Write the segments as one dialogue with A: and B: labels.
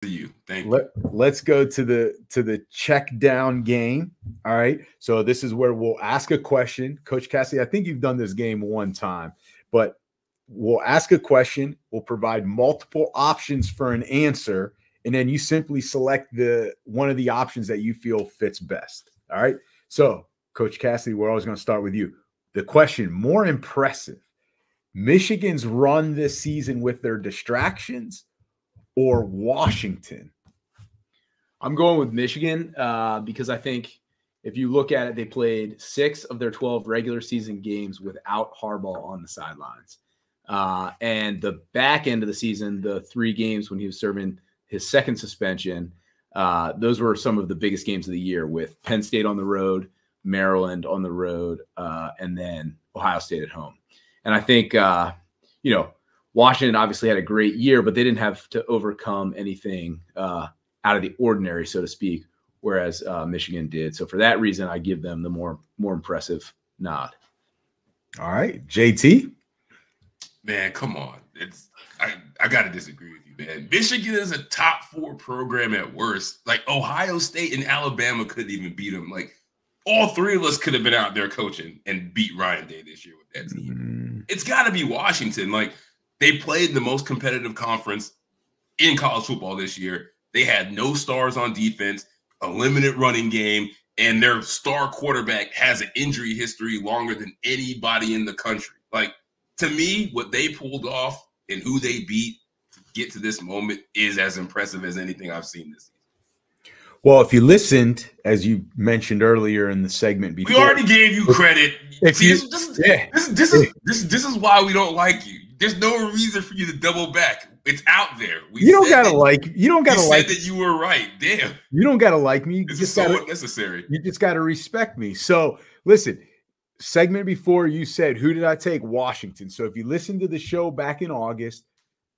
A: To you. Thank you.
B: Let's go to the check down game. All right. So this is where we'll ask a question. Coach Cassidy, I think you've done this game one time, but we'll ask a question. We'll provide multiple options for an answer, and then you simply select one of the options that you feel fits best. All right. So, Coach Cassidy, we're always going to start with you. The question, more impressive, Michigan's run this season with their distractions or Washington?
C: I'm going with Michigan because I think if you look at it, they played 6 of their 12 regular season games without Harbaugh on the sidelines. And the back end of the season, the 3 games when he was serving his second suspension, those were some of the biggest games of the year, with Penn State on the road, Maryland on the road, and then Ohio State at home. And I think, Washington obviously had a great year, but they didn't have to overcome anything out of the ordinary, so to speak, whereas Michigan did. So for that reason, I give them the more impressive nod.
B: All right, JT?
A: Man, come on. I got to disagree with you, man. Michigan is a top 4 program at worst. Like, Ohio State and Alabama couldn't even beat them. Like, all 3 of us could have been out there coaching and beat Ryan Day this year with that team. It's got to be Washington. Like, they played the most competitive conference in college football this year. They had no stars on defense, a limited running game, and their star quarterback has an injury history longer than anybody in the country. Like, to me, what they pulled off and who they beat to get to this moment is as impressive as anything I've seen this season.
B: Well, if you listened, as you mentioned earlier in the segment before,
A: we already gave you credit. This is why we don't like you. There's no reason for you to double back. It's out there. You don't gotta like
B: that
A: you were right. Damn.
B: You don't gotta like me.
A: This is so unnecessary.
B: You just gotta respect me. So listen, segment before you said, who did I take? Washington. So if you listened to the show back in August,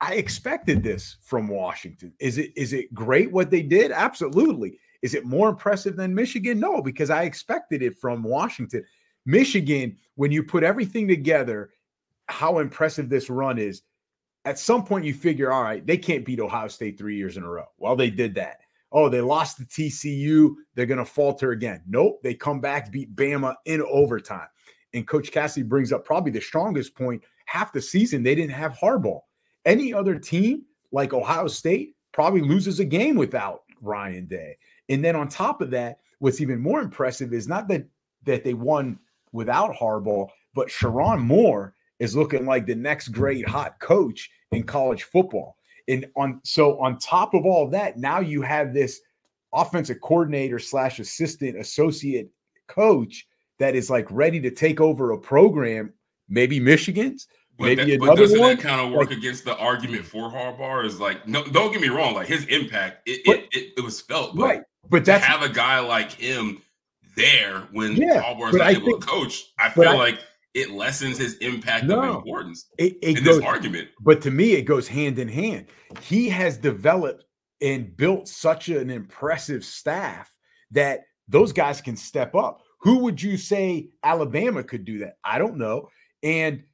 B: I expected this from Washington. Is it great what they did? Absolutely. Is it more impressive than Michigan? No, because I expected it from Washington. Michigan, when you put everything together, how impressive this run is, at some point you figure, all right, they can't beat Ohio State 3 years in a row. Well, they did that. Oh, they lost to TCU. They're going to falter again. Nope. They come back, beat Bama in overtime. And Coach Cassidy brings up probably the strongest point. Half the season, they didn't have Harbaugh. Any other team like Ohio State probably loses a game without Ryan Day. And then on top of that, what's even more impressive is not that they won without Harbaugh, but Sharon Moore is looking like the next great hot coach in college football. And on top of all of that, now you have this offensive coordinator / associate coach that is like ready to take over a program, maybe Michigan's, maybe another one. But doesn't
A: that kind of work against the argument for Harbaugh? Is like, no, don't get me wrong, like his impact, it was felt, but
B: right. But to
A: have a guy like him there when Harbaugh's not able to coach, I feel like it lessens his impact of importance in this argument.
B: But to me, it goes hand in hand. He has developed and built such an impressive staff that those guys can step up. Who would you say Alabama could do that? I don't know. And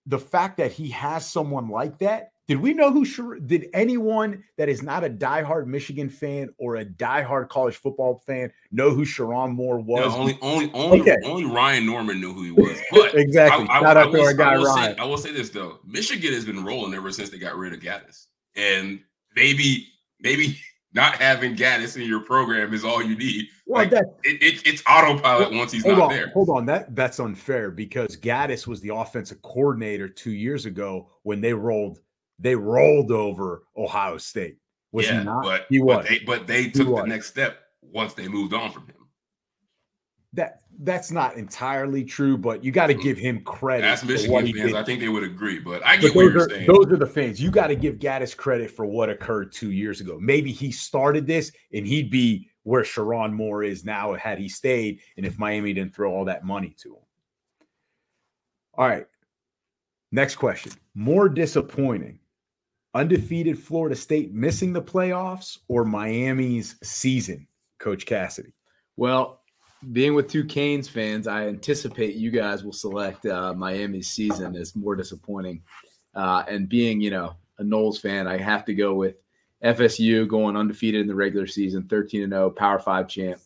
B: the fact that he has someone like that, did we know did anyone that is not a diehard Michigan fan or a diehard college football fan know who Sharon Moore was?
A: No, only Ryan Norman knew who he was. But
B: exactly. Shout out to our guy Ryan.
A: I will say this though: Michigan has been rolling ever since they got rid of Gaddis, and maybe not having Gaddis in your program is all you need. Well, it's autopilot once he's not there.
B: Hold on, that's unfair because Gaddis was the offensive coordinator 2 years ago when they rolled over Ohio State. Was he not?
A: But they took the next step once they moved on from him.
B: That's not entirely true, but you got to give him credit.
A: As Michigan fans, I think they would agree, but I get what you're saying.
B: Those are the fans. You got to give Gaddis credit for what occurred 2 years ago. Maybe he started this, and he'd be where Sharon Moore is now had he stayed, and if Miami didn't throw all that money to him. All right. Next question. More disappointing, undefeated Florida State missing the playoffs or Miami's season, Coach Cassidy?
C: Well, being with 2 Canes fans, I anticipate you guys will select Miami's season as more disappointing. And being, a Noles fan, I have to go with FSU going undefeated in the regular season, 13-0, Power 5 champ,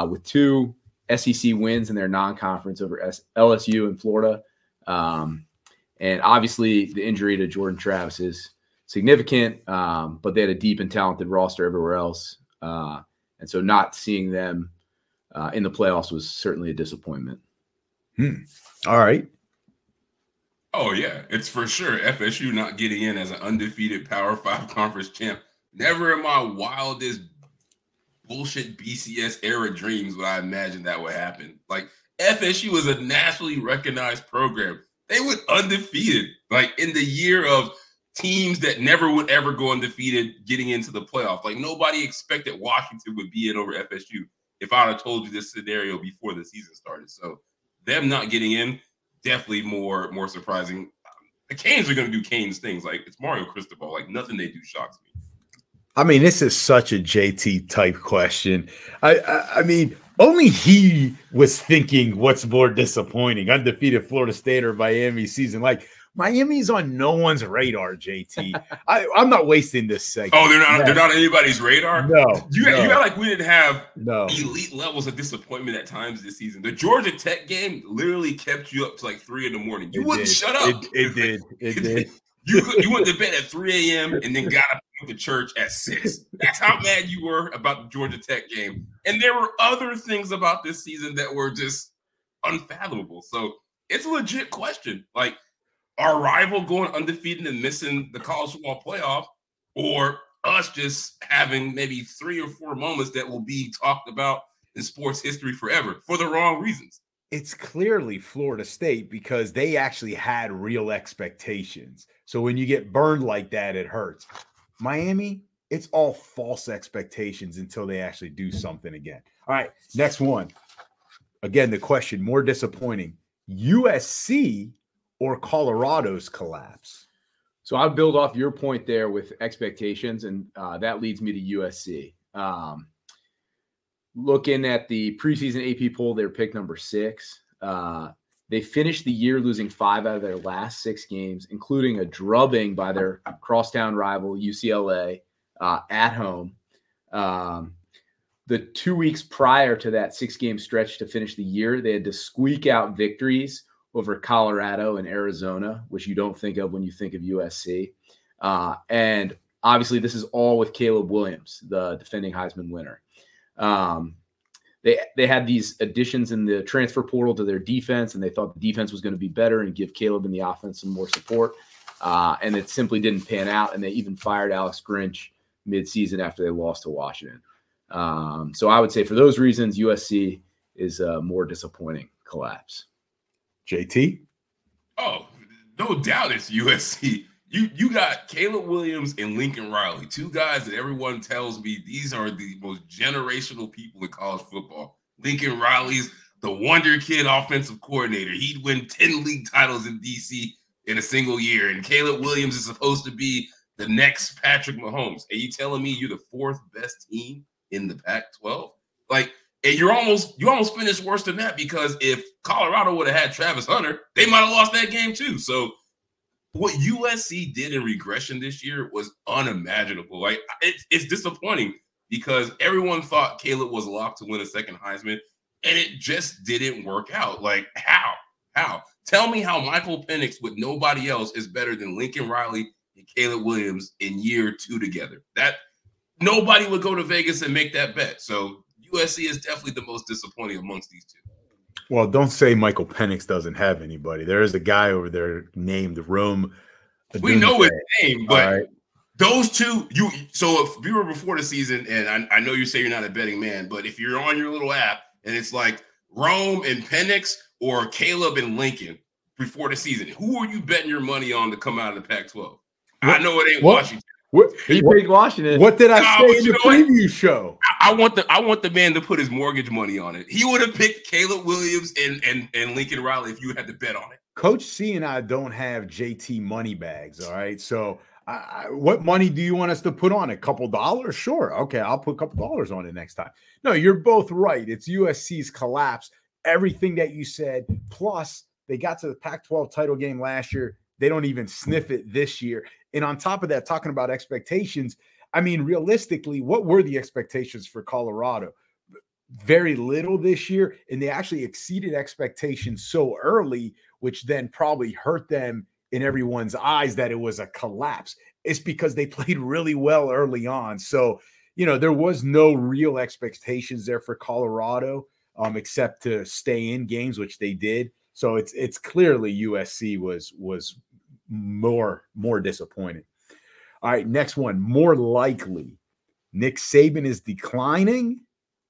C: with 2 SEC wins in their non-conference over LSU and Florida. And obviously the injury to Jordan Travis is significant, but they had a deep and talented roster everywhere else. And so not seeing them in the playoffs was certainly a disappointment.
B: All right.
A: Oh, yeah, it's for sure. FSU not getting in as an undefeated Power 5 conference champ. Never in my wildest bullshit BCS era dreams would I imagine that would happen. Like, FSU is a nationally recognized program. They went undefeated, like in the year of teams that never would ever go undefeated getting into the playoff. Like, nobody expected Washington would be in over FSU if I would have told you this scenario before the season started. So them not getting in, definitely more surprising. The Canes are going to do Canes things. Like, it's Mario Cristobal. Like, nothing they do shocks me.
B: I mean, this is such a JT type question. I mean, only he was thinking what's more disappointing, undefeated Florida State or Miami season. Like, Miami's on no one's radar, JT. I'm not wasting this segment.
A: Oh, they're not on anybody's radar?
B: No.
A: You got like we didn't have elite levels of disappointment at times this season. The Georgia Tech game literally kept you up to like 3 a.m. You wouldn't shut up.
B: It did.
A: You went to bed at 3 a.m. and then got up to church at 6. That's how mad you were about the Georgia Tech game. And there were other things about this season that were just unfathomable. So it's a legit question. Like, our rival going undefeated and missing the college football playoff, or us just having maybe 3 or 4 moments that will be talked about in sports history forever for the wrong reasons.
B: It's clearly Florida State because they actually had real expectations. So when you get burned like that, it hurts. Miami, it's all false expectations until they actually do something again. All right, next one. Again, the question, more disappointing, USC or Colorado's collapse?
C: So I'll build off your point there with expectations, and that leads me to USC. Looking at the preseason AP poll, they're picked number 6. They finished the year losing 5 out of their last 6 games, including a drubbing by their crosstown rival UCLA at home. The 2 weeks prior to that 6-game stretch to finish the year, they had to squeak out victories over Colorado and Arizona, which you don't think of when you think of USC. And obviously this is all with Caleb Williams, the defending Heisman winner. They had these additions in the transfer portal to their defense, and they thought the defense was going to be better and give Caleb and the offense some more support. And it simply didn't pan out, and they even fired Alex Grinch midseason after they lost to Washington. So I would say for those reasons, USC is a more disappointing collapse.
B: JT?
A: Oh, no doubt it's USC. You got Caleb Williams and Lincoln Riley, 2 guys that everyone tells me these are the most generational people in college football. Lincoln Riley's the wonder kid offensive coordinator. He'd win 10 league titles in D.C. in a single year. And Caleb Williams is supposed to be the next Patrick Mahomes. And you telling me you're the 4th best team in the Pac-12? Like, and you almost finished worse than that, because if Colorado would have had Travis Hunter, they might have lost that game too. So what USC did in regression this year was unimaginable. Like, it's disappointing because everyone thought Caleb was locked to win a second Heisman, and it just didn't work out. Like, how? Tell me how Michael Penix with nobody else is better than Lincoln Riley and Caleb Williams in year 2 together. That nobody would go to Vegas and make that bet. So USC is definitely the most disappointing amongst these 2.
B: Well, don't say Michael Penix doesn't have anybody. There is a guy over there named Rome.
A: We know his name, but those 2, so if we were before the season, and I know you say you're not a betting man, but if you're on your little app and it's like Rome and Penix or Caleb and Lincoln before the season, who are you betting your money on to come out of the Pac-12? I know it ain't Washington.
C: He picked Washington.
B: What did I say in the preview show?
A: I want the man to put his mortgage money on it. He would have picked Caleb Williams and Lincoln Riley if you had to bet on it.
B: Coach C and I don't have JT money bags, all right? So what money do you want us to put on? A couple dollars? Sure. Okay, I'll put a couple dollars on it next time. No, you're both right. It's USC's collapse. Everything that you said, plus they got to the Pac-12 title game last year. They don't even sniff it this year. And on top of that, talking about expectations, I mean, realistically, what were the expectations for Colorado? Very little this year, and they actually exceeded expectations so early, which then probably hurt them in everyone's eyes that it was a collapse. It's because they played really well early on. So, there was no real expectations there for Colorado, except to stay in games, which they did. So it's clearly USC was more disappointing. All right, next one. More likely, Nick Saban is declining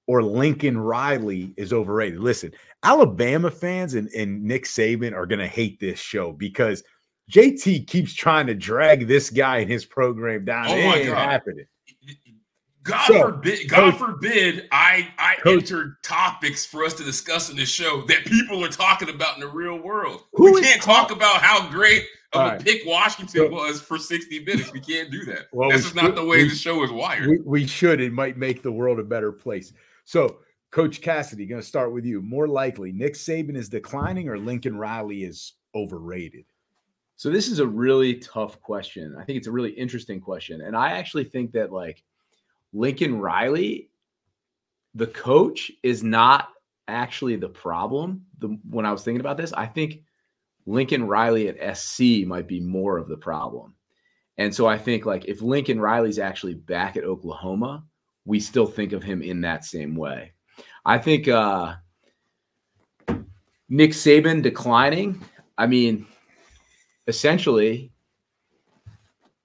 B: or Lincoln Riley is overrated. Listen, Alabama fans and Nick Saban are going to hate this show because JT keeps trying to drag this guy and his program down.
A: Oh,
B: it
A: my
B: ain't
A: God.
B: happening.
A: God forbid I entered topics for us to discuss in this show that people are talking about in the real world. We can't talk about how great of a pick Washington was for 60 minutes. We can't do that. Well, that's just not the way the show is wired.
B: We should. It might make the world a better place. So, Coach Cassidy, going to start with you. More likely, Nick Saban is declining or Lincoln Riley is overrated?
C: So this is a really tough question. I think it's a really interesting question. And I actually think that, like, Lincoln Riley, the coach, is not actually the problem. When I was thinking about this, I think Lincoln Riley at SC might be more of the problem. And so I think, like, if Lincoln Riley's actually back at Oklahoma, we still think of him in that same way. I think Nick Saban declining, I mean, essentially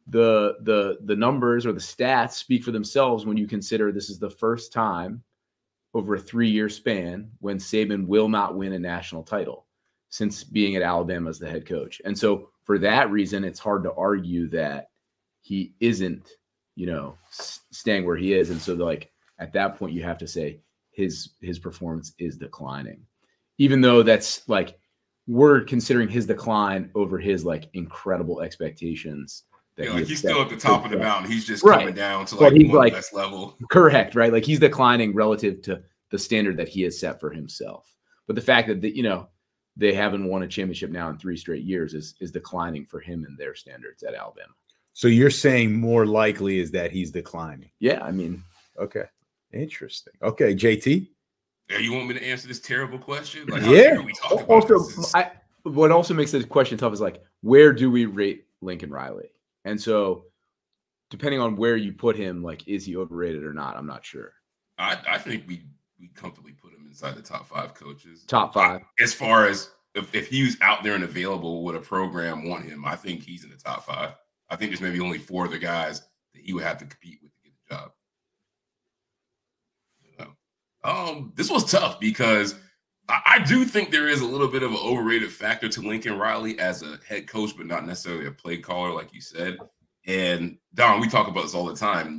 C: the numbers or the stats speak for themselves when you consider this is the first time over a 3-year span when Saban will not win a national title since being at Alabama as the head coach. And so for that reason, it's hard to argue that he isn't, staying where he is. And so, like, at that point, you have to say his performance is declining, even though that's, like, we're considering his decline over his, like, incredible expectations.
A: That he's still at the top of the mountain. He's just coming down to, like, one less level.
C: Correct, right? Like, he's declining relative to the standard that he has set for himself. But the fact that they haven't won a championship now in 3 straight years is declining for him and their standards at Alabama.
B: So you're saying more likely is that he's declining?
C: Yeah, I mean.
B: Okay. Interesting. Okay, JT?
A: Yeah, you want me to answer this terrible question? Like,
B: yeah.
C: What also makes this question tough is, like, where do we rate Lincoln Riley? And so depending on where you put him, like, is he overrated or not? I'm not sure.
A: I think we comfortably put him inside the top 5 coaches.
C: Top 5.
A: As far as if he was out there and available, would a program want him? I think he's in the top 5. I think there's maybe only 4 other guys that he would have to compete with to get the job. This was tough because I do think there is a little bit of an overrated factor to Lincoln Riley as a head coach, but not necessarily a play caller, like you said. And Don, we talk about this all the time.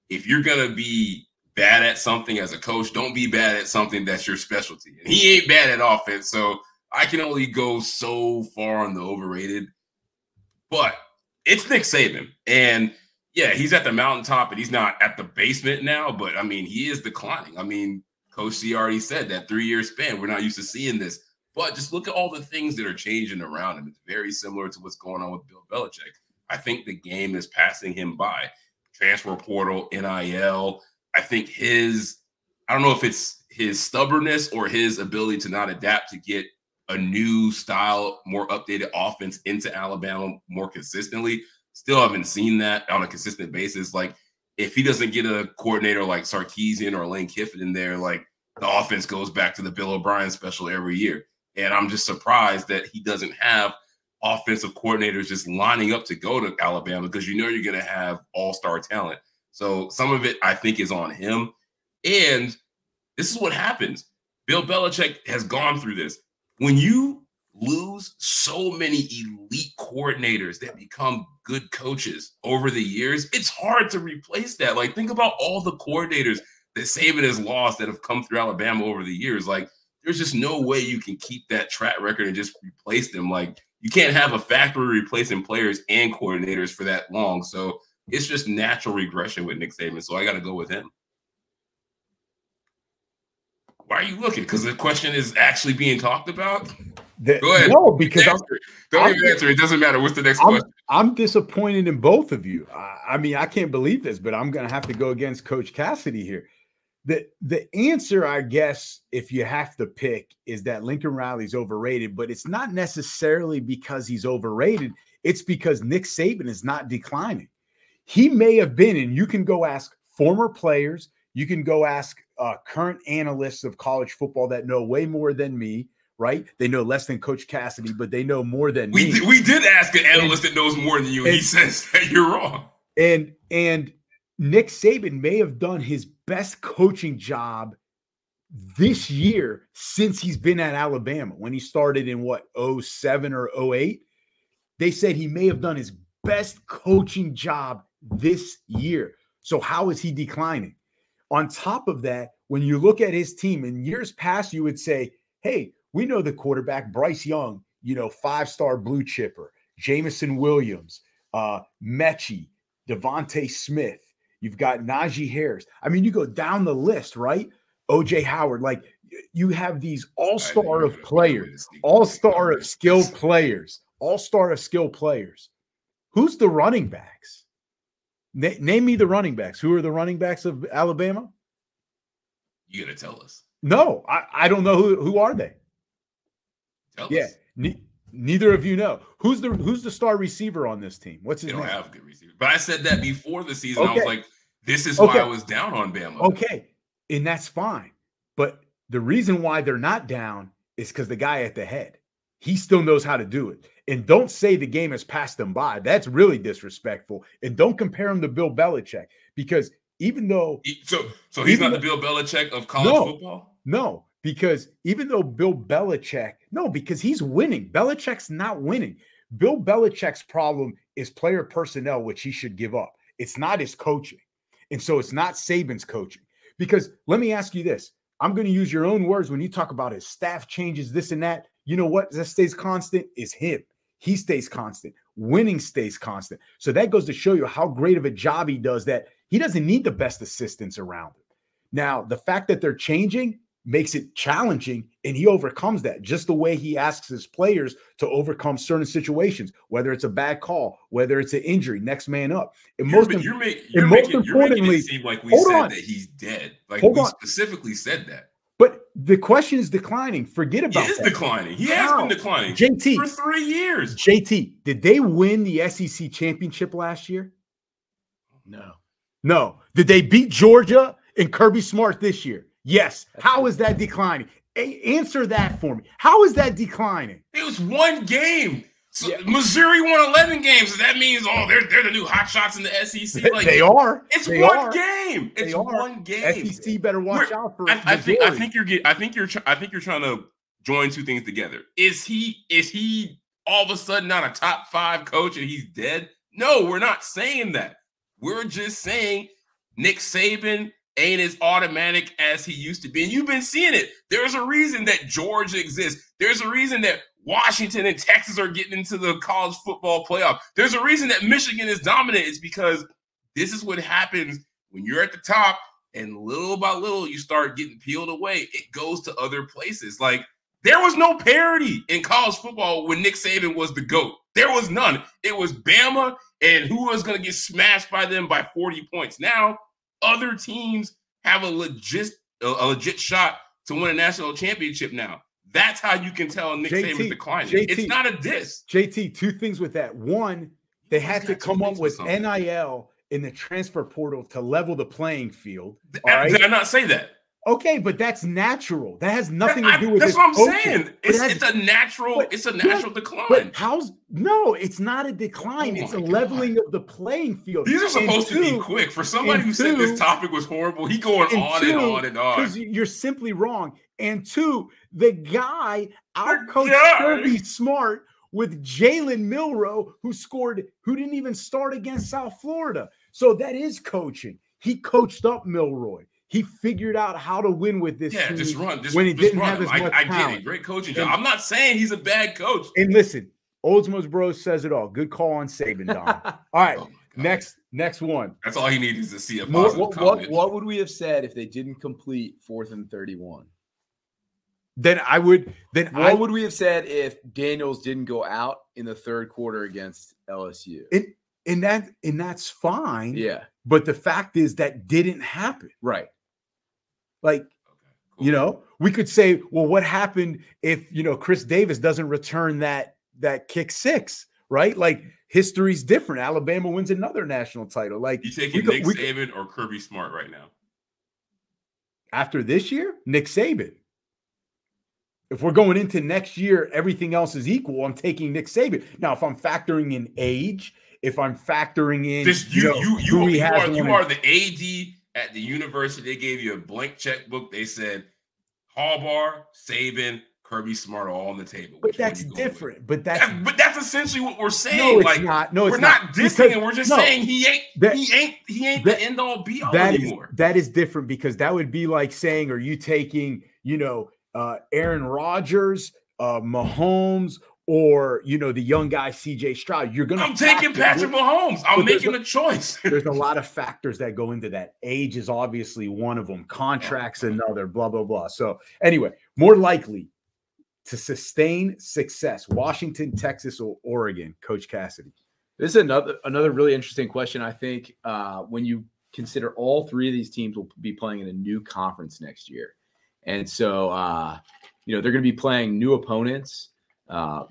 A: If you're going to be bad at something as a coach, don't be bad at something that's your specialty. And he ain't bad at offense, so I can only go so far on the overrated. But it's Nick Saban. And, yeah, he's at the mountaintop, and he's not at the basement now. But, I mean, he is declining. I mean, Coach C already said that 3-year span, we're not used to seeing this. But just look at all the things that are changing around him. It's very similar to what's going on with Bill Belichick. I think the game is passing him by. Transfer portal, NIL. I think I don't know if it's his stubbornness or his ability to not adapt to get a new style, more updated offense into Alabama more consistently. Still haven't seen that on a consistent basis. Like, if he doesn't get a coordinator like Sarkisian or Lane Kiffin in there, like, the offense goes back to the Bill O'Brien special every year. And I'm just surprised that he doesn't have offensive coordinators just lining up to go to Alabama because you're going to have all-star talent. So some of it, I think, is on him. And this is what happens. Bill Belichick has gone through this. When you lose so many elite coordinators that become good coaches over the years, it's hard to replace that. Like, think about all the coordinators that Saban has lost that have come through Alabama over the years. Like, there's just no way you can keep that track record and just replace them. Like, you can't have a factory replacing players and coordinators for that long. So it's just natural regression with Nick Saban. So I got to go with him. Why are you looking? Because the question is actually being talked about? Go ahead.
B: No, because
A: don't even answer. It doesn't matter. What's the next question?
B: I'm disappointed in both of you. I mean, I can't believe this, but I'm going to have to go against Coach Cassidy here. The answer, I guess, if you have to pick, is that Lincoln Riley's overrated, but it's not necessarily because he's overrated. It's because Nick Saban is not declining. He may have been, and you can go ask former players, you can go ask current analysts of college football that know way more than me, right? They know less than Coach Cassidy, but they know more than me.
A: We did ask an analyst that knows more than you, and he says that you're wrong.
B: And Nick Saban may have done his best coaching job this year since he's been at Alabama. When he started in 07 or 08, they said he may have done his best coaching job this year. So how is he declining? On top of that, when you look at his team in years past, you would say, hey, we know the quarterback, Bryce Young, 5-star blue chipper, Jamison Williams, Mechie, Devontae Smith. You've got Najee Harris. I mean, you go down the list, right? OJ Howard. Like, you have these all-star of players, all-star of skilled players, all-star of skilled players. Who's the running backs? Name me the running backs. Who are the running backs of Alabama?
A: You got to tell us.
B: No, I don't know who are they.
A: Tell us.
B: Neither of you know. Who's the star receiver on this team? What's his name?
A: They don't have a good receiver. But I said that before the season. Okay. I was like, this is why I was down on Bama.
B: Okay, and that's fine. But the reason why they're not down is because the guy at the head, he still knows how to do it. And don't say the game has passed them by. That's really disrespectful. And don't compare him to Bill Belichick, because even though
A: so he's not the Bill Belichick of college football?
B: No, because even though because he's winning. Belichick's not winning. Bill Belichick's problem is player personnel, which he should give up. It's not his coaching. And so it's not Saban's coaching. Because let me ask you this. I'm going to use your own words when you talk about his staff changes, this and that. You know what that stays constant is him. He stays constant. Winning stays constant. So that goes to show you how great of a job he does, that he doesn't need the best assistants around him. Now, the fact that they're changing makes it challenging, and he overcomes that just the way he asks his players to overcome certain situations, whether it's a bad call, whether it's an injury, next man up. And
A: you're making it seem like we said that he's dead. Like we specifically said that.
B: But the question is declining. Forget about that.
A: He is declining. He has been declining.
B: JT.
A: For 3 years.
B: JT, did they win the SEC championship last year? No. Did they beat Georgia and Kirby Smart this year? Yes. How is that declining? Answer that for me. How is that declining?
A: It was one game. So Missouri won 11 games. So that means, they're the new hot shots in the SEC. Like,
B: they are.
A: It's one game. It's one game.
B: SEC better watch out for.
A: I think you're trying to join two things together. Is he all of a sudden not a top 5 coach and he's dead? No, we're not saying that. We're just saying Nick Saban ain't as automatic as he used to be. And you've been seeing it. There's a reason that Georgia exists. There's a reason that Washington and Texas are getting into the college football playoff. There's a reason that Michigan is dominant. It's because this is what happens when you're at the top and little by little you start getting peeled away. It goes to other places. Like, there was no parity in college football when Nick Saban was the GOAT. There was none. It was Bama and who was going to get smashed by them by 40 points. Now, other teams have a legit shot to win a national championship now. That's how you can tell Nick Saban's declining. It's not a diss.
B: JT, 2 things with that. One, they had to come up with NIL in the transfer portal to level the playing field.
A: Did I not say that?
B: Okay, but that's natural. That has nothing to do with
A: that's
B: what
A: I'm saying. It's a natural decline.
B: But it's not a decline. It's a leveling of the playing field.
A: These are supposed to be quick. For somebody who said this topic was horrible, he going on and on and on.
B: Because you're simply wrong. And 2, the guy outcoached Kirby Smart with Jalen Milroe, who didn't even start against South Florida. So that is coaching. He coached up Milroe. He figured out how to win with this team when he didn't have as much talent.
A: I get it. Great coaching job. I'm not saying he's a bad coach.
B: And listen, Oldsmos Bros says it all. Good call on Saban, Don. All right, next one.
A: That's all he needs is to see a positive comment.
C: What would we have said if they didn't complete 4th and 31?
B: then I would. Then
C: what would we have said if Daniels didn't go out in the third quarter against LSU?
B: And that's fine.
C: Yeah.
B: But the fact is that didn't happen.
C: Right.
B: Like, you know, we could say, well, what happened if, you know, Chris Davis doesn't return that kick six, right? Like, history's different. Alabama wins another national title. Like,
A: you taking Nick Saban or Kirby Smart right now?
B: After this year, Nick Saban. If we're going into next year, everything else is equal. I'm taking Nick Saban. Now, if I'm factoring in age, if I'm factoring in
A: you are the AD at the university. They gave you a blank checkbook. They said Harbaugh, Saban, Kirby Smart are all on the table.
B: But that's different. But
A: that's essentially what we're saying.
B: No, it's not. No,
A: we're not dissing him. We're just saying he ain't the end all be all anymore.
B: That is different, because that would be like saying, are you taking, you know, Aaron Rodgers, Mahomes, or, you know, the young guy CJ Stroud?
A: I'm taking Patrick Mahomes. I'm making a choice.
B: There's a lot of factors that go into that. Age is obviously one of them. Contracts another. Blah blah blah. So anyway, more likely to sustain success: Washington, Texas, or Oregon? Coach Cassidy.
C: This is another really interesting question. I think when you consider all three of these teams will be playing in a new conference next year, and so you know, they're going to be playing new opponents.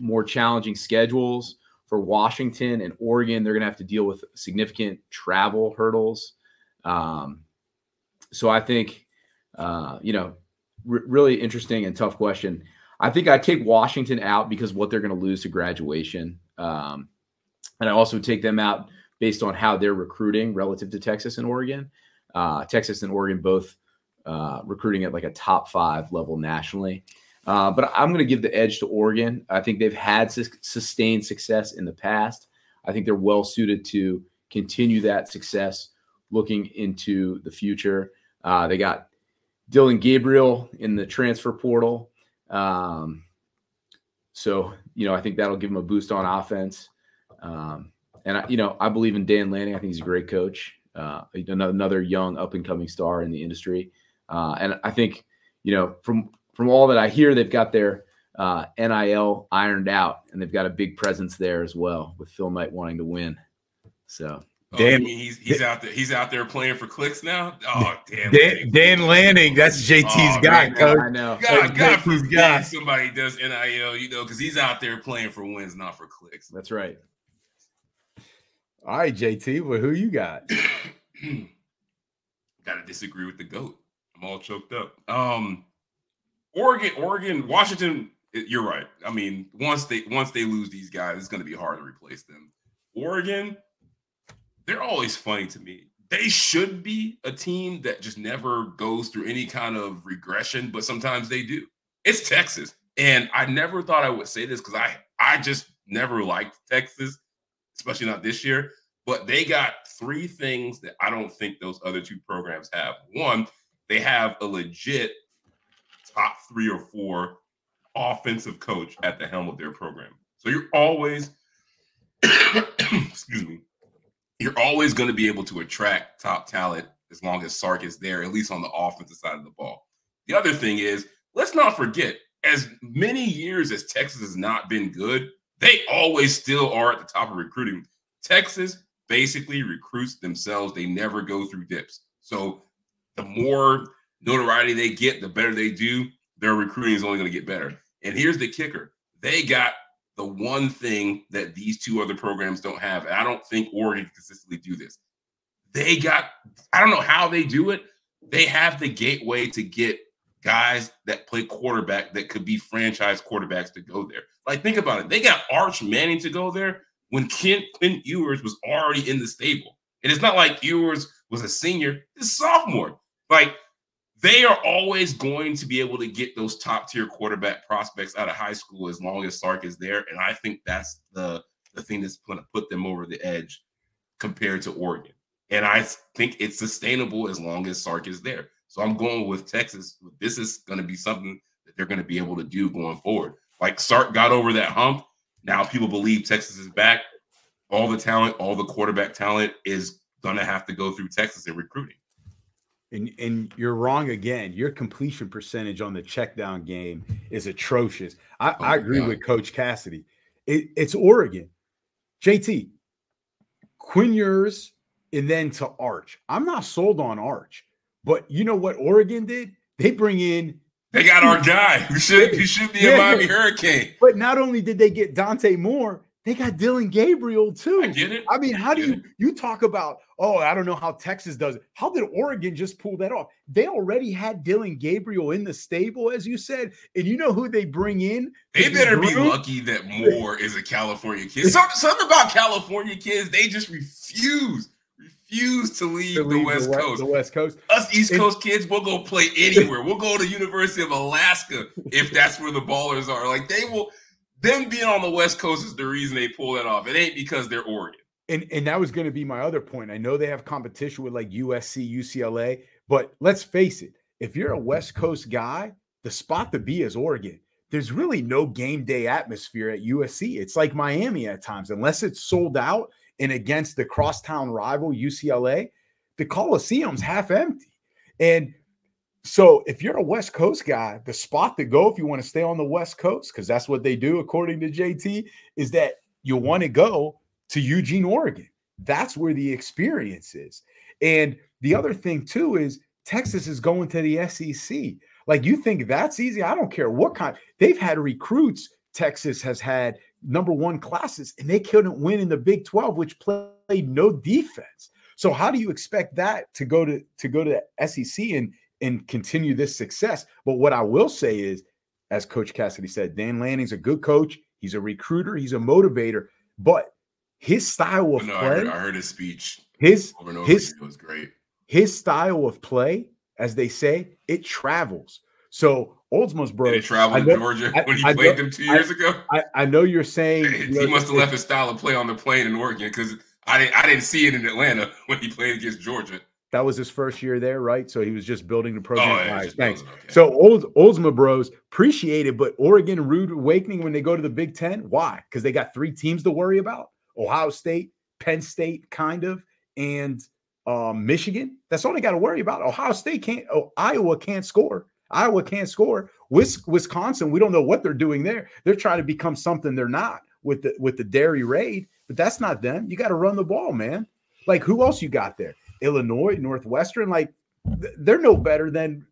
C: More challenging schedules for Washington and Oregon. They're going to have to deal with significant travel hurdles. So I think, you know, really interesting and tough question. I think I take Washington out because what they're going to lose to graduation. And I also take them out based on how they're recruiting relative to Texas and Oregon. Texas and Oregon both recruiting at like a top 5 level nationally. But I'm going to give the edge to Oregon. I think they've had sustained success in the past. I think they're well suited to continue that success looking into the future. They got Dylan Gabriel in the transfer portal. So, you know, I think that'll give them a boost on offense. And, you know, I believe in Dan Lanning. I think he's a great coach, another young up-and-coming star in the industry. And I think, you know, from all that I hear, they've got their NIL ironed out, and they've got a big presence there as well, with Phil Knight wanting to win. So,
A: Dan, you mean he's out there. He's out there playing for clicks now. Oh,
B: Dan Lanning, that's JT's guy. Coach.
C: I know.
A: God forbid somebody does NIL, you know, because he's out there playing for wins, not for clicks.
C: That's right.
B: All right, JT. Well, who you got?
A: Got to disagree with the GOAT. I'm all choked up. Oregon, Washington, you're right. I mean, once they lose these guys, it's going to be hard to replace them. Oregon, they're always funny to me. They should be a team that just never goes through any kind of regression, but sometimes they do. It's Texas. And I never thought I would say this because I just never liked Texas, especially not this year. But they got 3 things that I don't think those other 2 programs have. One, they have a legit top 3 or 4 offensive coach at the helm of their program. So you're always, excuse me, you're always going to be able to attract top talent as long as Sark is there, at least on the offensive side of the ball. The other thing is, let's not forget, as many years as Texas has not been good, they always still are at the top of recruiting. Texas basically recruits themselves. They never go through dips. So the more notoriety they get, the better they do. Their recruiting is only going to get better. And here's the kicker. They got the one thing that these 2 other programs don't have. And I don't think Oregon can consistently do this. They got, I don't know how they do it. They have the gateway to get guys that play quarterback that could be franchise quarterbacks to go there. Like, think about it. They got Arch Manning to go there when Quinn Ewers was already in the stable. And it's not like Ewers was a senior. He's a sophomore. Like, they are always going to be able to get those top-tier quarterback prospects out of high school as long as Sark is there. And I think that's the thing that's going to put them over the edge compared to Oregon. And I think it's sustainable as long as Sark is there. So I'm going with Texas. This is going to be something that they're going to be able to do going forward. Like, Sark got over that hump. Now people believe Texas is back. All the talent, all the quarterback talent is going to have to go through Texas in recruiting.
B: And you're wrong again. Your completion percentage on the check down game is atrocious. I agree with Coach Cassidy. It's Oregon. JT, Quinn Ewers, and then to Arch. I'm not sold on Arch, but you know what Oregon did? They bring in.
A: They got our guy who should be a Miami Hurricane.
B: But not only did they get Dante Moore, they got Dylan Gabriel too.
A: I get it.
B: I mean, how do you talk about, oh, I don't know how Texas does it. How did Oregon just pull that off? They already had Dylan Gabriel in the stable, as you said. And you know who they bring in?
A: They better be lucky that Moore is a California kid. Something about California kids, they just refuse to leave the West Coast.
B: The West Coast.
A: Us East Coast kids, we'll go play anywhere. We'll go to University of Alaska if that's where the ballers are. Like they will. Them being on the West Coast is the reason they pull that off. It ain't because they're Oregon.
B: And that was going to be my other point. I know they have competition with like USC, UCLA, but let's face it. If you're a West Coast guy, the spot to be is Oregon. There's really no game day atmosphere at USC. It's like Miami at times, unless it's sold out and against the crosstown rival UCLA, the Coliseum's half empty. And so if you're a West Coast guy, the spot to go if you want to stay on the West Coast, because that's what they do according to JT, is that you want to go to Eugene, Oregon. That's where the experience is. And the other thing too is Texas is going to the SEC. Like you think that's easy? I don't care what kind. They've had recruits. Texas has had #1 classes, and they couldn't win in the Big 12, which played no defense. So how do you expect that to go to SEC and continue this success? But what I will say is, as Coach Cassidy said, Dan Lanning's a good coach. He's a recruiter. He's a motivator. But his style of play.
A: I heard his speech.
B: It
A: was great.
B: His style of play, as they say, it travels. So Oldsman's bro.
A: Did it travel to Georgia when he played them 2 years ago?
B: I know you're saying
A: he must have left his style of play on the plane in Oregon because I didn't see it in Atlanta when he played against Georgia.
B: That was his first year there, right? So he was just building the program.
A: Oh, yeah,
B: thanks.
A: Okay.
B: So Oldsma bros appreciate it, but Oregon rude awakening when they go to the Big Ten. Why? Because they got 3 teams to worry about: Ohio State, Penn State, kind of, and Michigan. That's all they got to worry about. Ohio State can't. Iowa can't score. Iowa can't score. Wisconsin, we don't know what they're doing there. They're trying to become something they're not with the dairy raid, but that's not them. You got to run the ball, man. Like who else you got there? Illinois, Northwestern, like they're no better than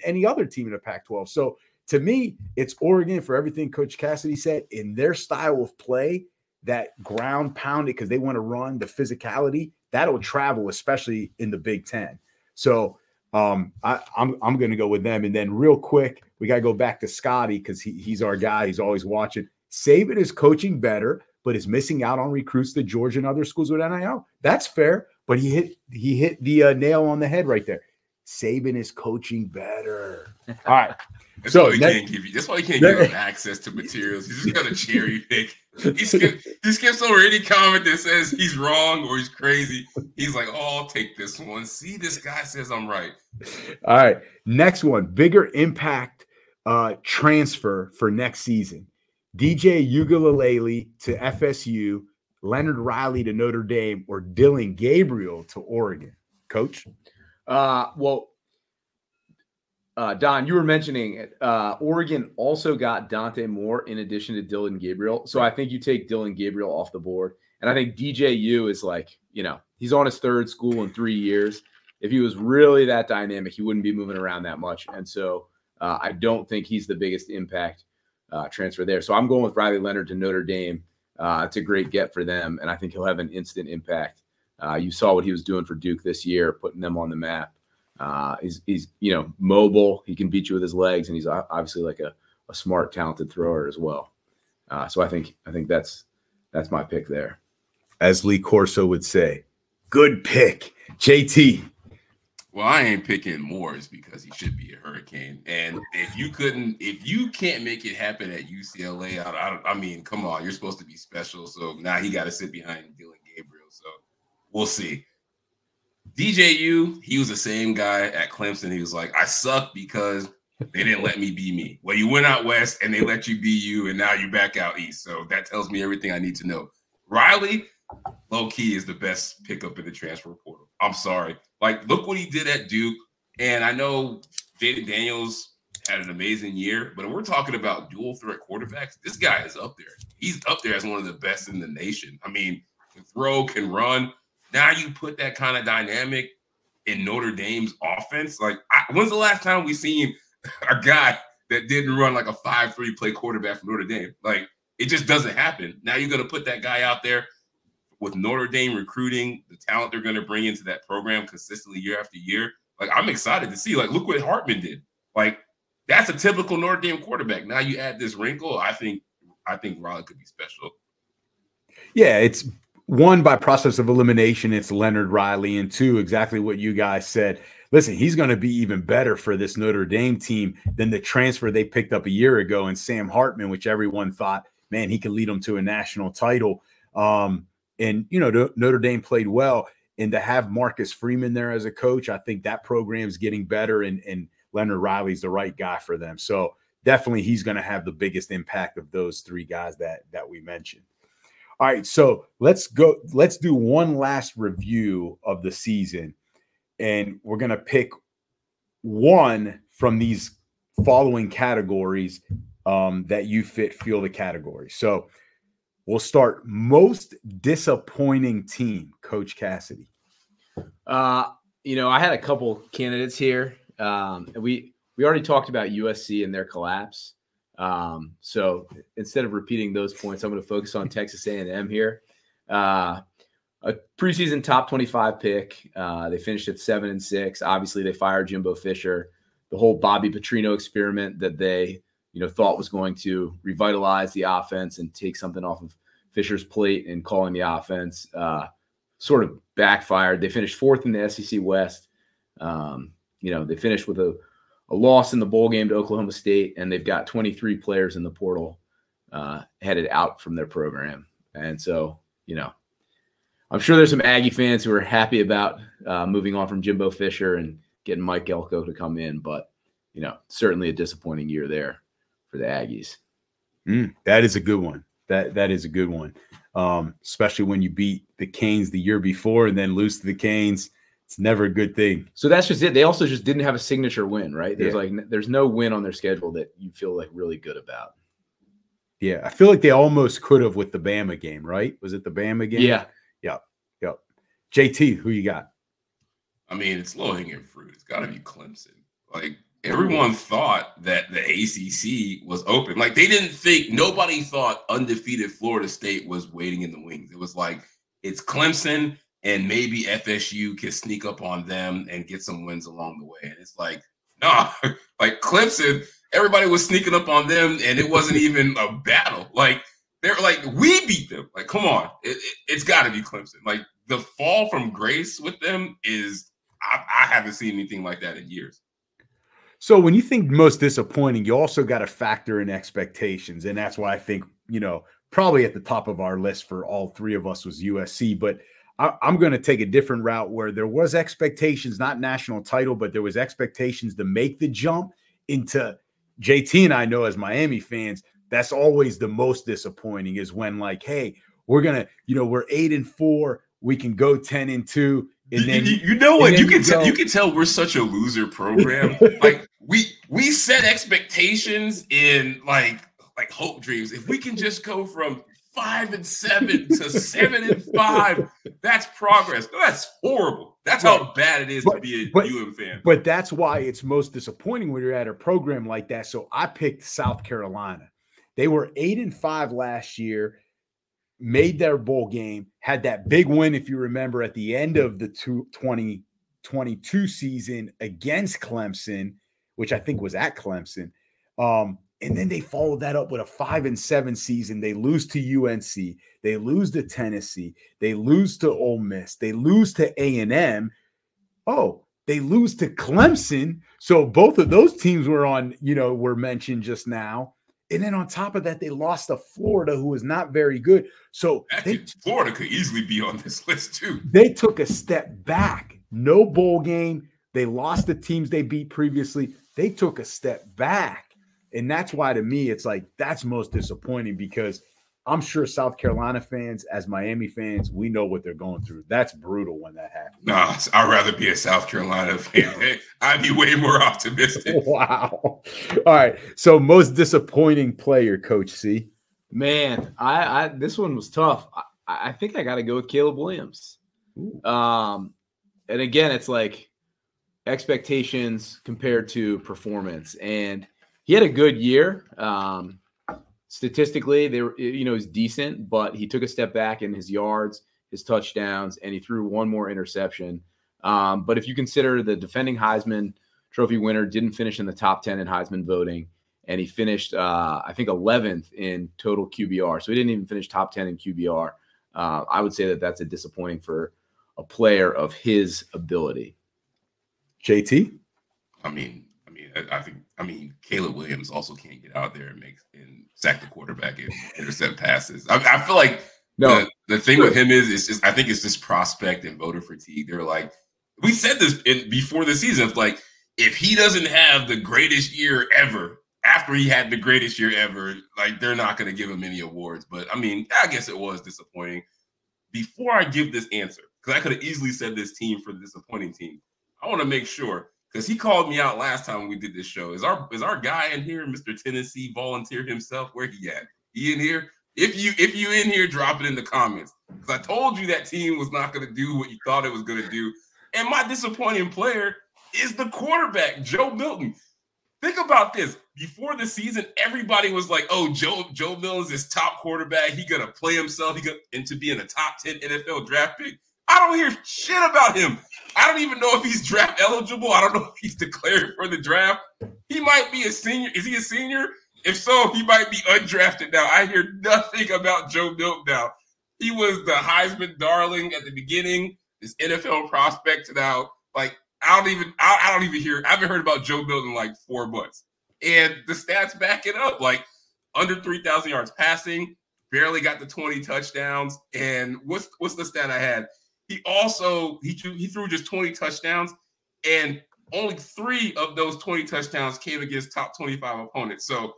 B: any other team in the Pac-12. So to me, it's Oregon for everything Coach Cassidy said in their style of play, that ground pounded because they want to run the physicality that'll travel, especially in the Big Ten. So I'm going to go with them. And then real quick, we got to go back to Scotty because he's our guy. He's always watching. Saban is coaching better, but is missing out on recruits to Georgia and other schools with NIL. That's fair. But he hit the nail on the head right there. Saban is coaching better. All right.
A: That's why he can't give him access to materials. He's just got to cherry pick. He skips over any comment that says he's wrong or he's crazy. He's like, oh, I'll take this one. See, this guy says I'm right.
B: All right. Next one. Bigger impact transfer for next season. DJ Uiagalelei to FSU, Leonard Riley to Notre Dame, or Dylan Gabriel to Oregon. Coach?
C: Don, you were mentioning it. Oregon also got Dante Moore in addition to Dylan Gabriel. So I think you take Dylan Gabriel off the board. And I think DJU is like, he's on his 3rd school in 3 years. If he was really that dynamic, he wouldn't be moving around that much. And so I don't think he's the biggest impact transfer there. So I'm going with Riley Leonard to Notre Dame. It's a great get for them, and I think he'll have an instant impact. You saw what he was doing for Duke this year, putting them on the map. He's mobile. He can beat you with his legs, and he's obviously like a smart, talented thrower as well. So I think that's my pick there.
B: As Lee Corso would say, good pick, JT.
A: Well, I ain't picking Morris because he should be a Hurricane. And if you can't make it happen at UCLA, I mean, come on, you're supposed to be special. So now he got to sit behind Dylan Gabriel. So we'll see. DJU, he was the same guy at Clemson. He was like, I suck because they didn't let me be me. Well, you went out west and they let you be you, and now you're back out east. So that tells me everything I need to know. Riley, low key, is the best pickup in the transfer portal. I'm sorry. Like, look what he did at Duke. And I know Jaden Daniels had an amazing year, but when we're talking about dual threat quarterbacks, this guy is up there. He's up there as one of the best in the nation. I mean, can throw, can run. Now you put that kind of dynamic in Notre Dame's offense. Like, when's the last time we seen a guy that didn't run like a 5-3 play quarterback from Notre Dame? Like, it just doesn't happen. Now you're going to put that guy out there with Notre Dame recruiting, the talent they're going to bring into that program consistently year after year. Like, I'm excited to see. Like, look what Hartman did. Like, that's a typical Notre Dame quarterback. Now you add this wrinkle. I think Raleigh could be special.
B: Yeah, it's one, by process of elimination, it's Leonard Riley, and two, exactly what you guys said. Listen, he's going to be even better for this Notre Dame team than the transfer they picked up a year ago and Sam Hartman, which everyone thought, man, he could lead them to a national title. And, you know, Notre Dame played well. And to have Marcus Freeman there as a coach, I think that program's getting better, and Leonard Riley's the right guy for them. So definitely he's going to have the biggest impact of those three guys that we mentioned. All right, so let's do one last review of the season, and we're going to pick one from these following categories that you feel the category. So we'll start most disappointing team, Coach Cassidy.
C: You know, I had a couple candidates here. We already talked about USC and their collapse. So instead of repeating those points, I'm going to focus on Texas A&M here. A preseason top 25 pick. They finished at 7-6. Obviously, they fired Jimbo Fisher. The whole Bobby Petrino experiment that they, thought was going to revitalize the offense and take something off of Fisher's plate and calling the offense, sort of backfired. They finished fourth in the SEC West. They finished with a loss in the bowl game to Oklahoma State, and they've got 23 players in the portal headed out from their program. And so, I'm sure there's some Aggie fans who are happy about moving on from Jimbo Fisher and getting Mike Elko to come in, but, certainly a disappointing year there for the Aggies.
B: That is a good one. That is a good one, especially when you beat the Canes the year before and then lose to the Canes. It's never a good thing.
C: So that's just it. They also just didn't have a signature win, right? There's no win on their schedule that you feel like really good about.
B: Yeah, I feel like they almost could have with the Bama game, right? Was it the Bama game?
C: Yeah.
B: Yep. JT, who you got?
A: I mean, it's low-hanging fruit. It's got to be Clemson. Like, everyone thought that the ACC was open. Like, nobody thought undefeated Florida State was waiting in the wings. It was like, it's Clemson, and maybe FSU can sneak up on them and get some wins along the way. And it's like, nah, like Clemson, everybody was sneaking up on them, and it wasn't even a battle. Like, they're like, we beat them. Like, come on. It's got to be Clemson. Like, the fall from grace with them is, I haven't seen anything like that in years.
B: So when you think most disappointing, you also got to factor in expectations. And that's why I think, probably at the top of our list for all three of us was USC. But I'm going to take a different route where there was expectations, not national title, but there was expectations to make the jump into JT. And I know as Miami fans, that's always the most disappointing, is when, like, hey, we're going to, we're 8-4, we can go 10-2. And then
A: you can tell we're such a loser program. Like, we set expectations in like hope dreams. If we can just go from 5-7 to 7-5, that's progress. No, that's horrible. That's how bad it is to be a UM fan.
B: But that's why it's most disappointing when you're at a program like that. So I picked South Carolina. They were 8-5 last year, made their bowl game, had that big win, if you remember, at the end of the 2022 season against Clemson, which I think was at Clemson. And then they followed that up with a 5-7 season. They lose to UNC. They lose to Tennessee. They lose to Ole Miss. They lose to A&M. Oh, they lose to Clemson. So both of those teams were mentioned just now. And then on top of that, they lost to Florida, who was not very good. So
A: Florida could easily be on this list too.
B: They took a step back. No bowl game. They lost the teams they beat previously. They took a step back. And that's why, to me, it's like that's most disappointing, because I'm sure South Carolina fans, as Miami fans, we know what they're going through. That's brutal when that happens.
A: Nah, I'd rather be a South Carolina fan. I'd be way more optimistic.
B: Wow. All right. So most disappointing player, Coach C.
C: Man, I this one was tough. I think I got to go with Caleb Williams. And again, it's like expectations compared to performance. And he had a good year. Statistically, they were, he's decent, but he took a step back in his yards, his touchdowns, and he threw one more interception. But if you consider the defending Heisman Trophy winner didn't finish in the top 10 in Heisman voting, and he finished, I think, 11th in total QBR. So he didn't even finish top 10 in QBR. I would say that that's a disappointing for a player of his ability.
B: JT?
A: I mean, Caleb Williams also can't get out there and sack the quarterback and intercept passes. I feel like the thing with him is I think it's just prospect and voter fatigue. They're like, we said this before the season. It's like, if he doesn't have the greatest year ever, after he had the greatest year ever, like, they're not going to give him any awards. But I mean, I guess it was disappointing. Before I give this answer, because I could have easily said this team for the disappointing team, I want to make sure. Because he called me out last time we did this show. Is our guy in here, Mr. Tennessee, volunteered himself? Where he at? He in here? If you in here, drop it in the comments. Because I told you that team was not going to do what you thought it was going to do. And my disappointing player is the quarterback, Joe Milton. Think about this. Before the season, everybody was like, oh, Joe Milton's this top quarterback. He going to play himself. He got into being a top 10 NFL draft pick. I don't hear shit about him. I don't even know if he's draft eligible. I don't know if he's declared for the draft. He might be a senior. Is he a senior? If so, he might be undrafted now. I hear nothing about Joe Milton now. He was the Heisman darling at the beginning. This NFL prospect now. Like, I don't even hear. I haven't heard about Joe Milton in like 4 months. And the stats back it up. Like, under 3,000 yards passing, barely got the 20 touchdowns. And what's the stat I had? He threw just 20 touchdowns, and only 3 of those 20 touchdowns came against top 25 opponents. So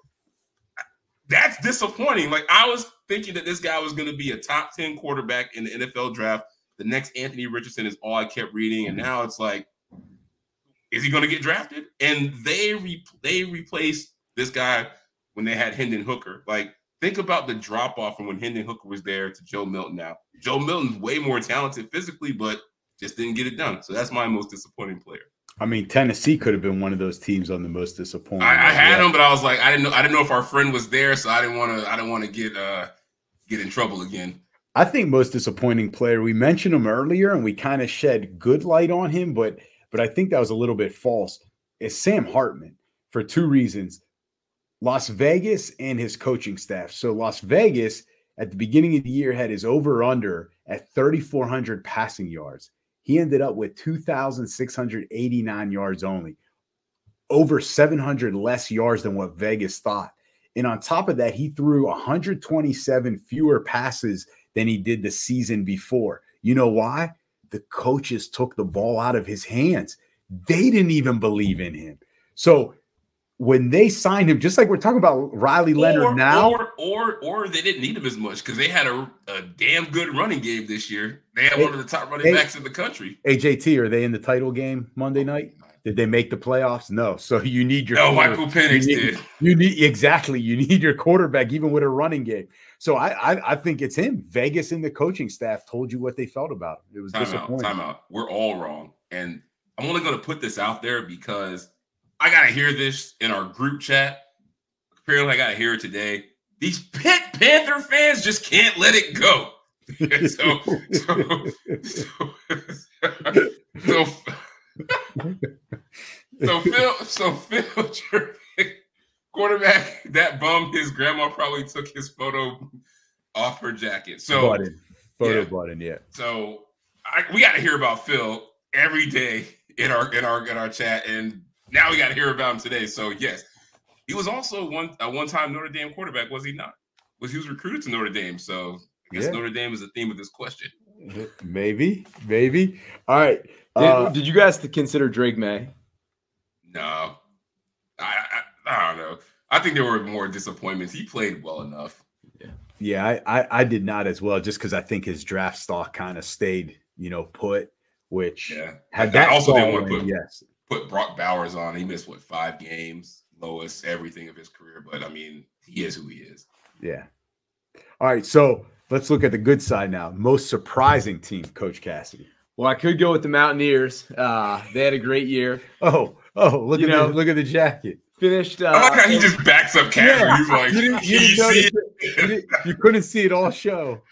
A: that's disappointing. Like, I was thinking that this guy was going to be a top 10 quarterback in the NFL draft. The next Anthony Richardson is all I kept reading, and now it's like, is he going to get drafted? And they replaced this guy when they had Hendon Hooker. Like, think about the drop-off from when Hendon Hooker was there to Joe Milton now. Joe Milton's way more talented physically, but just didn't get it done. So that's my most disappointing player.
B: I mean, Tennessee could have been one of those teams on the most disappointing.
A: I had him, but I was like, I didn't know if our friend was there, so I didn't want to get in trouble again.
B: I think most disappointing player, we mentioned him earlier, and we kind of shed good light on him, but I think that was a little bit false. Is Sam Hartman for 2 reasons. Las Vegas and his coaching staff. So Las Vegas at the beginning of the year had his over-under at 3,400 passing yards. He ended up with 2,689 yards only, over 700 less yards than what Vegas thought. And on top of that, he threw 127 fewer passes than he did the season before. You know why? The coaches took the ball out of his hands. They didn't even believe in him. So when they signed him, just like we're talking about Riley Leonard now.
A: Or they didn't need him as much because they had a damn good running game this year. They had one of the top running backs in the country.
B: AJT, are they in the title game Monday night? Did they make the playoffs? No. So you need your
A: Michael Penix did.
B: You need your quarterback even with a running game. So I think it's him. Vegas and the coaching staff told you what they felt about him. It was disappointing.
A: Time out. We're all wrong. And I'm only going to put this out there because I got to hear this in our group chat. Apparently, I got to hear it today. These Pitt Panther fans just can't let it go. So Phil quarterback, that bum, his grandma probably took his photo off her jacket. So
B: photo button, yeah. So
A: we got to hear about Phil every day in our chat, and now we got to hear about him today. So yes, he was also a one-time Notre Dame quarterback, was he not? He was recruited to Notre Dame, so I guess Notre Dame is the theme of this question.
B: Maybe. All right.
C: Did you guys consider Drake May?
A: No, I don't know. I think there were more disappointments. He played well enough.
B: Yeah, I did not as well, just because I think his draft stock kind of stayed, put, which had that.
A: I also didn't want to
B: put
A: put Brock Bowers on. He missed 5 games, lowest everything of his career. But I mean, he is who he is.
B: Yeah. All right, so let's look at the good side now. Most surprising team, Coach Cassidy.
C: Well, I could go with the Mountaineers. They had a great year.
B: Oh, look at the jacket.
C: Finished.
A: I like how he just backs up Cassidy.
B: Yeah,
A: He's like,
B: you couldn't see it all show.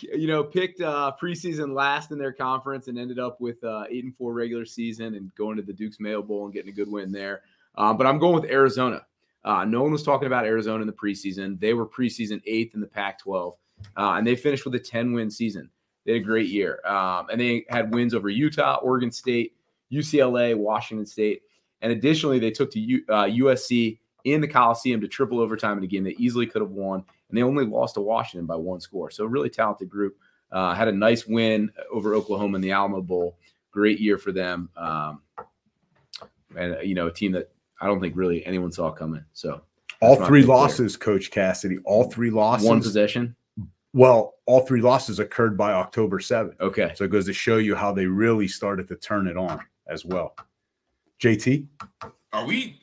C: Picked preseason last in their conference and ended up with 8-4 regular season and going to the Duke's Mayo Bowl and getting a good win there. But I'm going with Arizona. No one was talking about Arizona in the preseason. They were preseason 8th in the Pac-12, and they finished with a 10-win season. They had a great year, and they had wins over Utah, Oregon State, UCLA, Washington State, and additionally, they took to USC in the Coliseum to triple overtime in a game they easily could have won, and they only lost to Washington by 1 score. So a really talented group. Had a nice win over Oklahoma in the Alamo Bowl. Great year for them, and a team that I don't think really anyone saw coming. So
B: all 3 losses, Coach Cassidy. All 3 losses.
C: 1 possession.
B: Well, all 3 losses occurred by October 7th.
C: Okay.
B: So it goes to show you how they really started to turn it on as well. JT?
A: Are we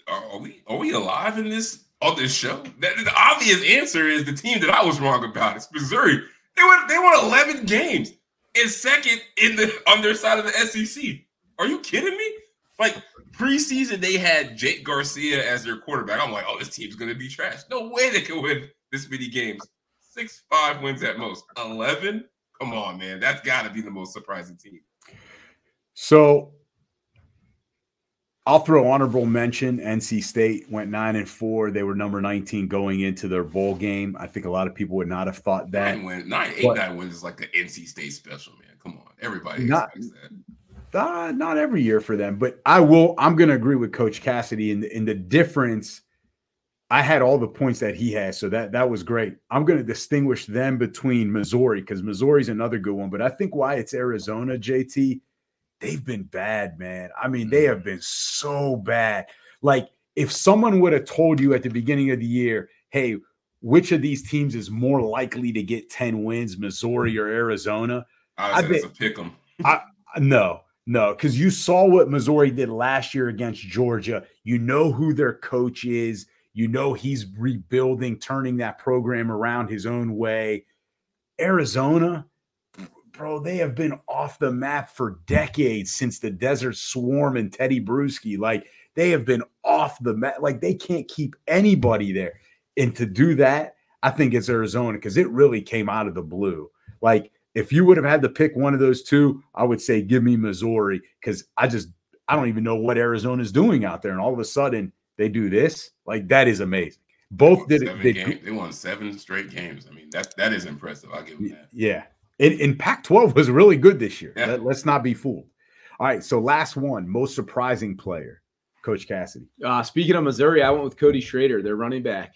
A: alive on this show? The obvious answer is the team that I was wrong about. It's Missouri. They won 11 games and second in the underside of the SEC. Are you kidding me? Like preseason, they had Jake Garcia as their quarterback. I'm like, oh, this team's gonna be trash. No way they can win this many games. 6-5 wins at most. 11? Come on, man. That's got to be the most surprising team.
B: So I'll throw honorable mention. NC State went 9-4. They were number 19 going into their bowl game. I think a lot of people would not have thought that.
A: 9 wins is like the NC State special, man. Come on. Everybody expects that.
B: Not every year for them, but I'm going to agree with Coach Cassidy in the difference. I had all the points that he has, so that was great. I'm going to distinguish them between Missouri because Missouri's another good one, but I think why it's Arizona, JT, they've been bad, man. I mean, they have been so bad. Like, if someone would have told you at the beginning of the year, hey, which of these teams is more likely to get 10 wins, Missouri or Arizona?
A: I said it's a pick 'em.
B: No, because you saw what Missouri did last year against Georgia. You know who their coach is. You know he's rebuilding, turning that program around his own way. Arizona, bro, they have been off the map for decades since the Desert Swarm and Teddy Bruschi. Like, they have been off the map. Like, they can't keep anybody there. And to do that, I think it's Arizona because it really came out of the blue. Like, if you would have had to pick one of those two, I would say give me Missouri because I don't even know what Arizona's doing out there. And all of a sudden, they do this. Like, that is amazing. Both did it.
A: They won 7 straight games. I mean, that is impressive. I'll give them that.
B: Yeah. And Pac-12 was really good this year. Yeah. Let's not be fooled. All right, so last one, most surprising player, Coach Cassidy.
C: Speaking of Missouri, I went with Cody Schrader, their running back,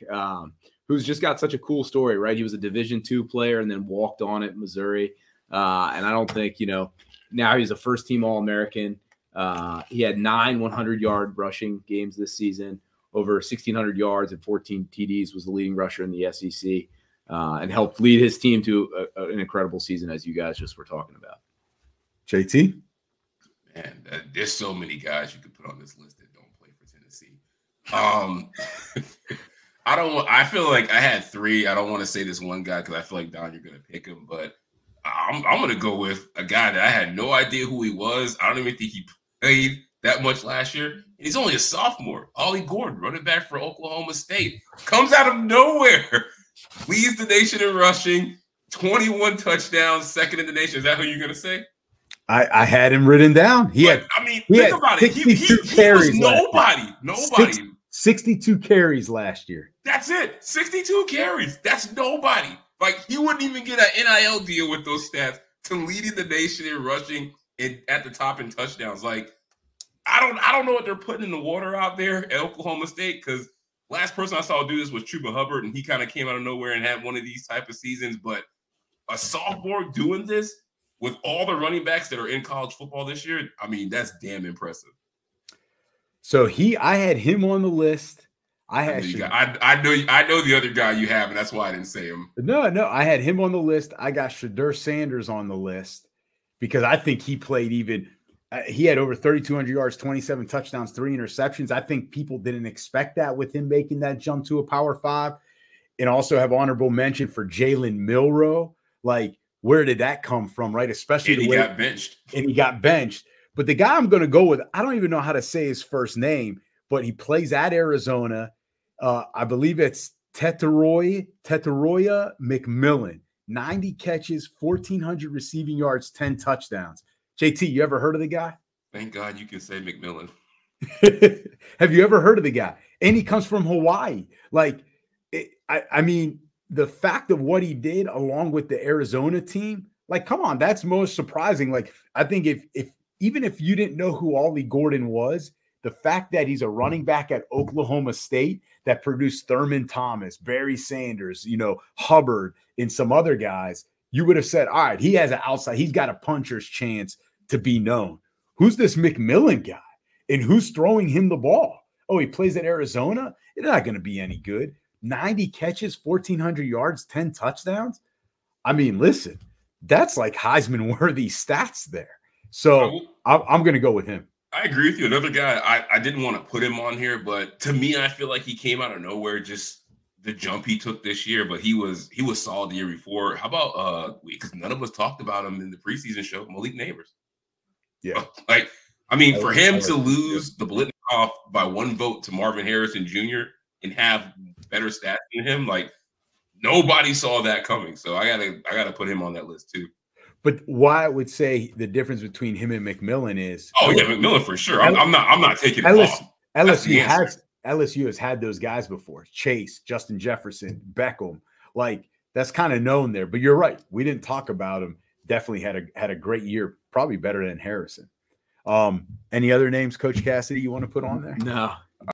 C: who's just got such a cool story, right? He was a Division II player and then walked on at Missouri. And I don't think, now he's a first-team All-American. He had 9 100-yard rushing games this season, over 1,600 yards and 14 TDs, was the leading rusher in the SEC, and helped lead his team to an incredible season, as you guys just were talking about.
B: JT?
A: Man, there's so many guys you could put on this list that don't play for Tennessee. I feel like I had 3. I don't want to say this one guy because I feel like, Don, you're going to pick him, but I'm going to go with a guy that I had no idea who he was. I don't even think he played that much last year. And he's only a sophomore. Ollie Gordon, running back for Oklahoma State, comes out of nowhere, leads the nation in rushing, 21 touchdowns, second in the nation. Is that who you're going to say?
B: I had him written down.
A: Think about it. He was nobody.
B: 62 carries last year.
A: That's it. 62 carries. That's nobody. Like, he wouldn't even get an NIL deal with those stats to leading the nation in rushing and at the top in touchdowns. Like, I don't know what they're putting in the water out there at Oklahoma State, because last person I saw do this was Chuba Hubbard, and he kind of came out of nowhere and had one of these type of seasons. But a sophomore doing this with all the running backs that are in college football this year, I mean, that's damn impressive.
B: So I had him on the list. I had
A: I know the other guy you have, and that's why I didn't say him.
B: No, I had him on the list. I got Shedeur Sanders on the list because I think he played even. He had over 3,200 yards, 27 touchdowns, 3 interceptions. I think people didn't expect that with him making that jump to a Power 5. And also have honorable mention for Jalen Milroe. Like, where did that come from, right? Especially
A: and he got benched.
B: And he got benched. But the guy I'm going to go with, I don't even know how to say his first name, but he plays at Arizona. I believe it's Tetaroya McMillan. 90 catches, 1,400 receiving yards, 10 touchdowns. JT, you ever heard of the guy?
A: Thank God you can say McMillan.
B: Have you ever heard of the guy? And he comes from Hawaii. Like, I mean, the fact of what he did along with the Arizona team, like, come on, that's most surprising. Like, I think if even if you didn't know who Ollie Gordon was, the fact that he's a running back at Oklahoma State that produced Thurman Thomas, Barry Sanders, Hubbard, and some other guys, you would have said, all right, he has an outside, he's got a puncher's chance to be known. Who's this McMillan guy? And who's throwing him the ball? Oh, he plays at Arizona? It's not going to be any good. 90 catches, 1,400 yards, 10 touchdowns. I mean, listen, that's like Heisman-worthy stats there. So I'm going to go with him.
A: I agree with you. Another guy, I didn't want to put him on here, but to me, I feel like he came out of nowhere, just the jump he took this year, but he was solid the year before. How about because none of us talked about him in the preseason show, Malik Neighbors.
B: Yeah.
A: Like, I mean, for him to lose the Blitnikoff by 1 vote to Marvin Harrison Jr. and have better stats than him, like, nobody saw that coming. So I gotta put him on that list too.
B: But why I would say the difference between him and McMillan is,
A: McMillan for sure. I'm not taking it off.
B: LSU has had those guys before. Chase, Justin Jefferson, Beckham. Like, that's kind of known there. But you're right. We didn't talk about him. Definitely had a great year, probably better than Harrison. Any other names, Coach Cassidy, you want to put on there?
C: No,